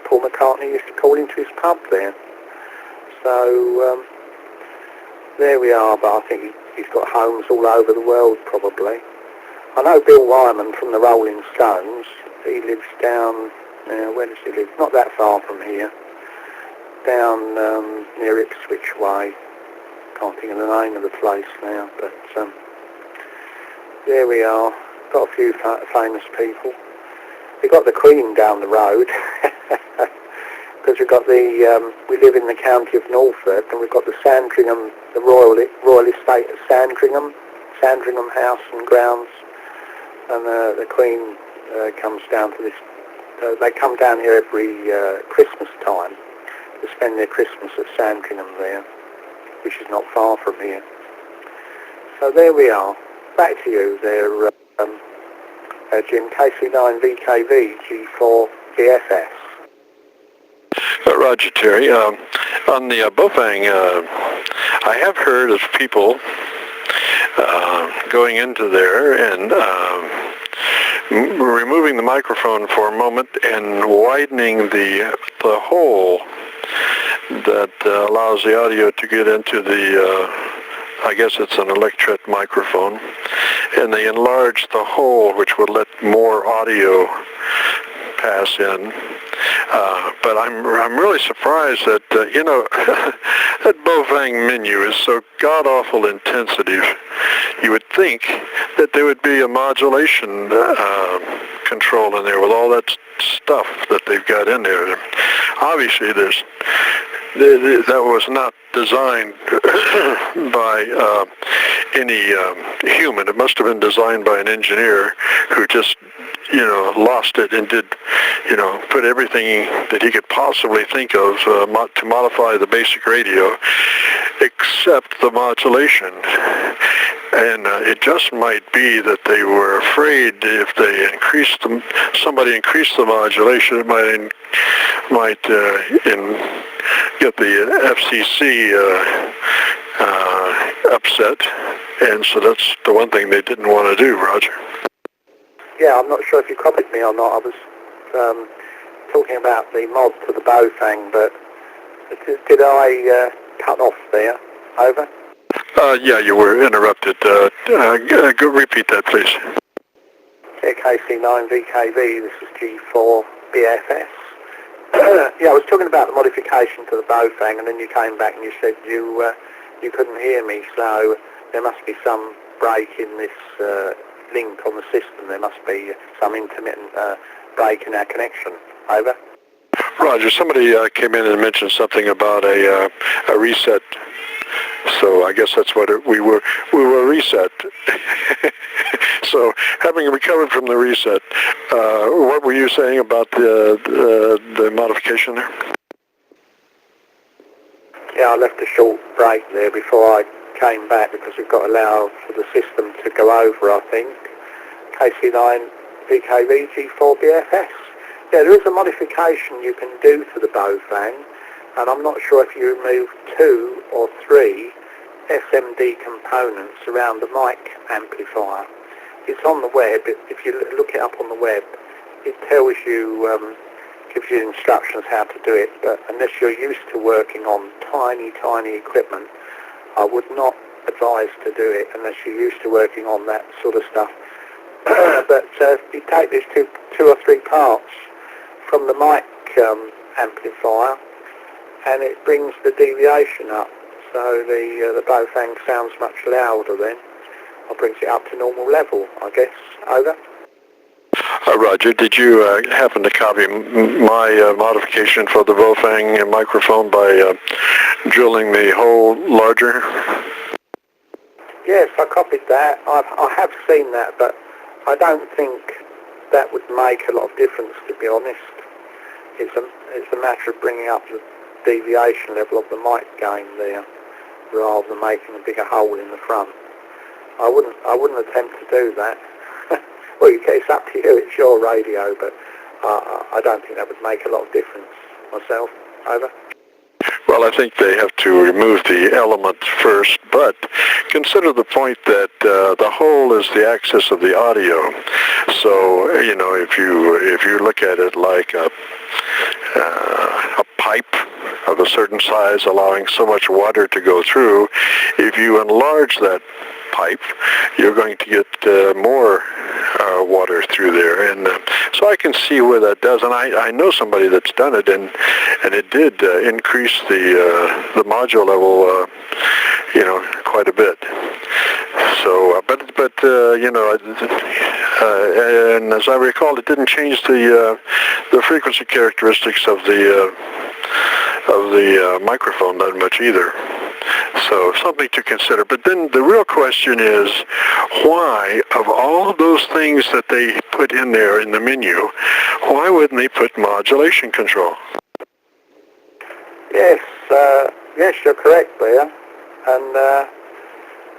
Paul McCartney used to call into his pub there. So there we are, but I think he's got homes all over the world probably. I know Bill Wyman from the Rolling Stones. He lives down, where does he live? Not that far from here. Down near Ipswich way. Can't think of the name of the place now, but there we are. Got a few famous people. We've got the Queen down the road, because we've got the, we live in the county of Norfolk, and we've got the Sandringham, the Royal Estate of Sandringham House and Grounds, and the Queen comes down to this, they come down here every Christmas time to spend their Christmas at Sandringham there, which is not far from here. So there we are. Back to you there, Jim. KC9VKV G4BSS. Roger, Terry. On the BAOFENG, I have heard of people going into there and removing the microphone for a moment and widening the hole that allows the audio to get into the I guess it's an electret microphone, and they enlarge the hole which would let more audio pass in. But I'm really surprised that that BAOFENG menu is so god-awful intensity. You would think that there would be a modulation control in there with all that stuff that they've got in there. Obviously, that was not designed by any human. It must have been designed by an engineer who just, lost it and did, put everything that he could possibly think of to modify the basic radio, except the modulation. And it just might be that they were afraid if they somebody increased the modulation, it might get the FCC upset, and so that's the one thing they didn't want to do, Roger. Yeah, I'm not sure if you copied me or not. I was talking about the mod to the BAOFENG, but did I cut off there? Over? Yeah, you were interrupted. Repeat that, please. Yeah, KC9VKV, this is G4BSS. Yeah, I was talking about the modification to the BAOFENG, and then you came back and you said you couldn't hear me, so there must be some break in this link on the system. There must be some intermittent break in our connection. Over. Roger, somebody came in and mentioned something about a reset. So I guess that's what we were reset. So having recovered from the reset, what were you saying about the modification there? Yeah, I left a short break there before I came back because we've got to allow for the system to go over, I think. KC9VKV G4BSS. Yeah, there is a modification you can do to the BAOFENG, and I'm not sure if you remove 2 or 3 SMD components around the mic amplifier. It's on the web. If you look it up on the web, it tells you, gives you instructions how to do it, but unless you're used to working on tiny equipment, I would not advise to do it unless you're used to working on that sort of stuff. But you take these two or three parts from the mic amplifier, and it brings the deviation up, so the BAOFENG sounds much louder then, or brings it up to normal level, I guess. Over. Roger, did you happen to copy my modification for the BAOFENG microphone by drilling the hole larger? Yes, I copied that. I have seen that, but I don't think that would make a lot of difference, to be honest. It's a matter of bringing up the deviation level of the mic gain there, rather than making a bigger hole in the front. I wouldn't attempt to do that. Well, it's up to you. It's your radio, but I don't think that would make a lot of difference myself. Over. Well, I think they have to remove the element first, but consider the point that the hole is the axis of the audio. So, if you look at it like a of a certain size, allowing so much water to go through. If you enlarge that pipe, you're going to get more water through there, and so I can see where that does, and I know somebody that's done it, and it did increase the module level, quite a bit. So, but and as I recall, it didn't change the frequency characteristics of the microphone that much either. So something to consider. But then the real question is, why, of all of those things that they put in there in the menu, why wouldn't they put modulation control? Yes, yes, you're correct there. And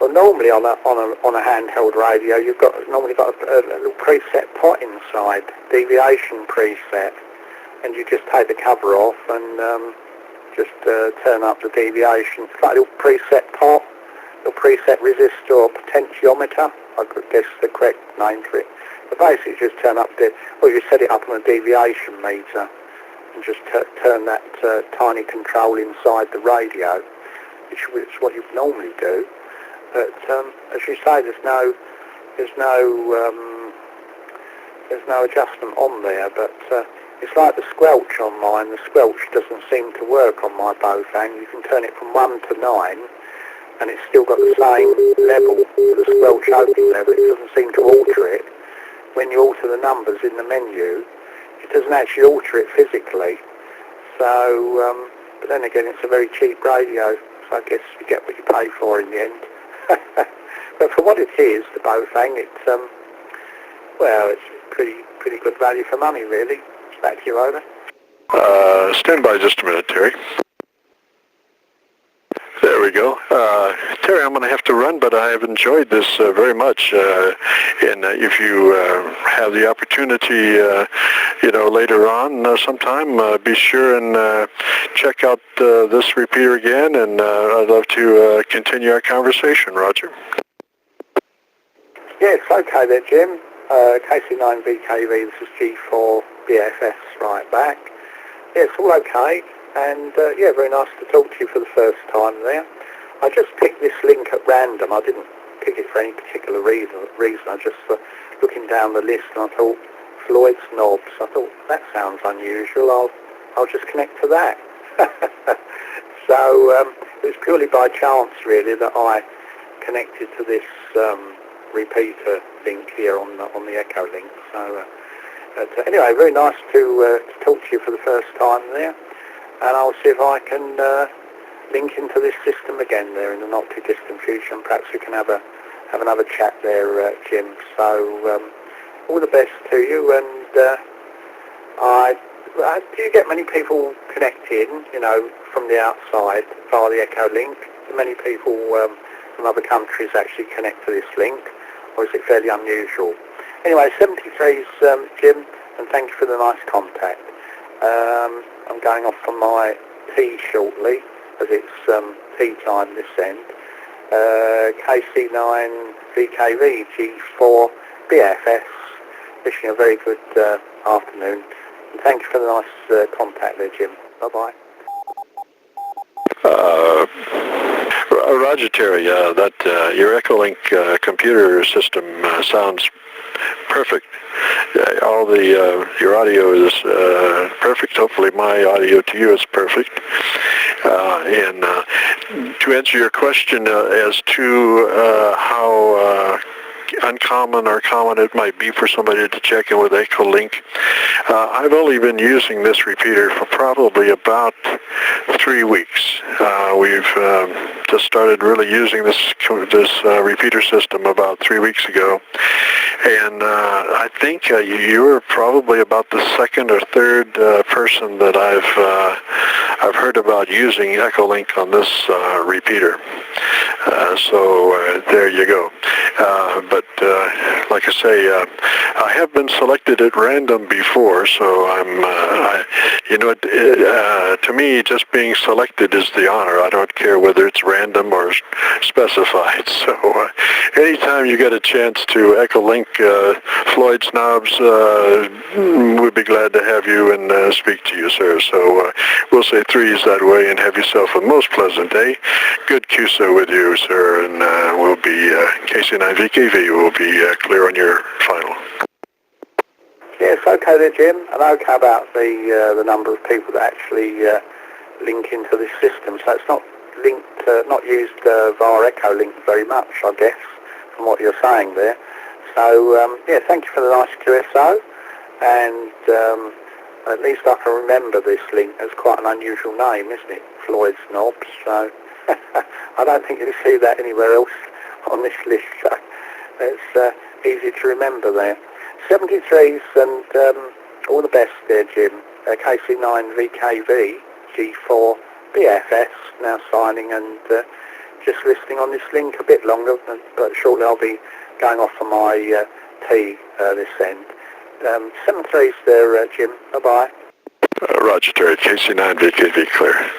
well, normally on a handheld radio, you've normally got a little preset pot inside, deviation preset, and you just take the cover off and just turn up the deviation. It's like a little preset pot, little preset resistor or potentiometer, I guess the correct name for it. But basically just turn up you set it up on a deviation meter and just turn that tiny control inside the radio, which is what you normally do. But as you say, there's no adjustment on there, but it's like the squelch on mine. The squelch doesn't seem to work on my BAOFENG. You can turn it from 1 to 9, and it's still got the same level, the squelch opening level. It doesn't seem to alter it. When you alter the numbers in the menu, it doesn't actually alter it physically. So, but then again, it's a very cheap radio, so I guess you get what you pay for in the end. But for what it is, the BAOFENG, it's it's pretty good value for money, really. Back to you, over. Stand by just a minute, Terry. There we go. Terry, I'm going to have to run, but I have enjoyed this very much. And if you have the opportunity, later on sometime, be sure and check out this repeater again, and I'd love to continue our conversation, Roger. Yes, okay there, Jim. KC9VKV, this is G4BSS right back. Yeah, it's all okay, and very nice to talk to you for the first time there. I just picked this link at random. I didn't pick it for any particular reason. I just looking down the list, and I thought FLOYDS knobs. I thought that sounds unusual. I'll just connect to that. So it was purely by chance, really, that I connected to this repeater link here on the Echolink. So anyway, very nice to talk to you for the first time there, and I'll see if I can link into this system again there in the not too distant future, and perhaps we can have another chat there, Jim. So all the best to you, and do you get many people connected, from the outside via the Echolink? Do many people from other countries actually connect to this link, or is it fairly unusual? Anyway, 73's Jim, and thank you for the nice contact. I'm going off for my tea shortly, as it's tea time this end. KC9VKV, G4BSS, wishing a very good afternoon. And thank you for the nice contact there, Jim. Bye-bye. Roger, Terry, that your Echolink computer system sounds perfect. All your audio is perfect. Hopefully my audio to you is perfect. And to answer your question as to how uncommon or common it might be for somebody to check in with Echolink, I've only been using this repeater for probably about 3 weeks. We've just started really using this repeater system about 3 weeks ago, and I think you were probably about the second or third person that I've heard about using Echolink on this repeater. So there you go. But like I say, I have been selected at random before, so to me, just being selected is the honor. I don't care whether it's random or specified. So anytime you get a chance to Echolink FLOYDS knobs, we'd be glad to have you and speak to you, sir. So we'll say threes that way, and have yourself a most pleasant day. Good Qso with you, sir, and we'll be KC9VKV will be clear on your final. Yes, okay there, Jim. And okay about the number of people that actually link into this system. So it's not linked, not used via Echolink very much, I guess, from what you're saying there. So yeah, thank you for the nice QSO, and at least I can remember this link. It's quite an unusual name, isn't it? FLOYDS knobs. So I don't think you'll see that anywhere else on this list. So it's easy to remember there. 73s, and all the best there, Jim. KC9VKV G4BSS now signing, and just listening on this link a bit longer, but shortly I'll be going off on my T this end. 73s there, Jim. Bye-bye. Roger, Terry. KC9VKV clear.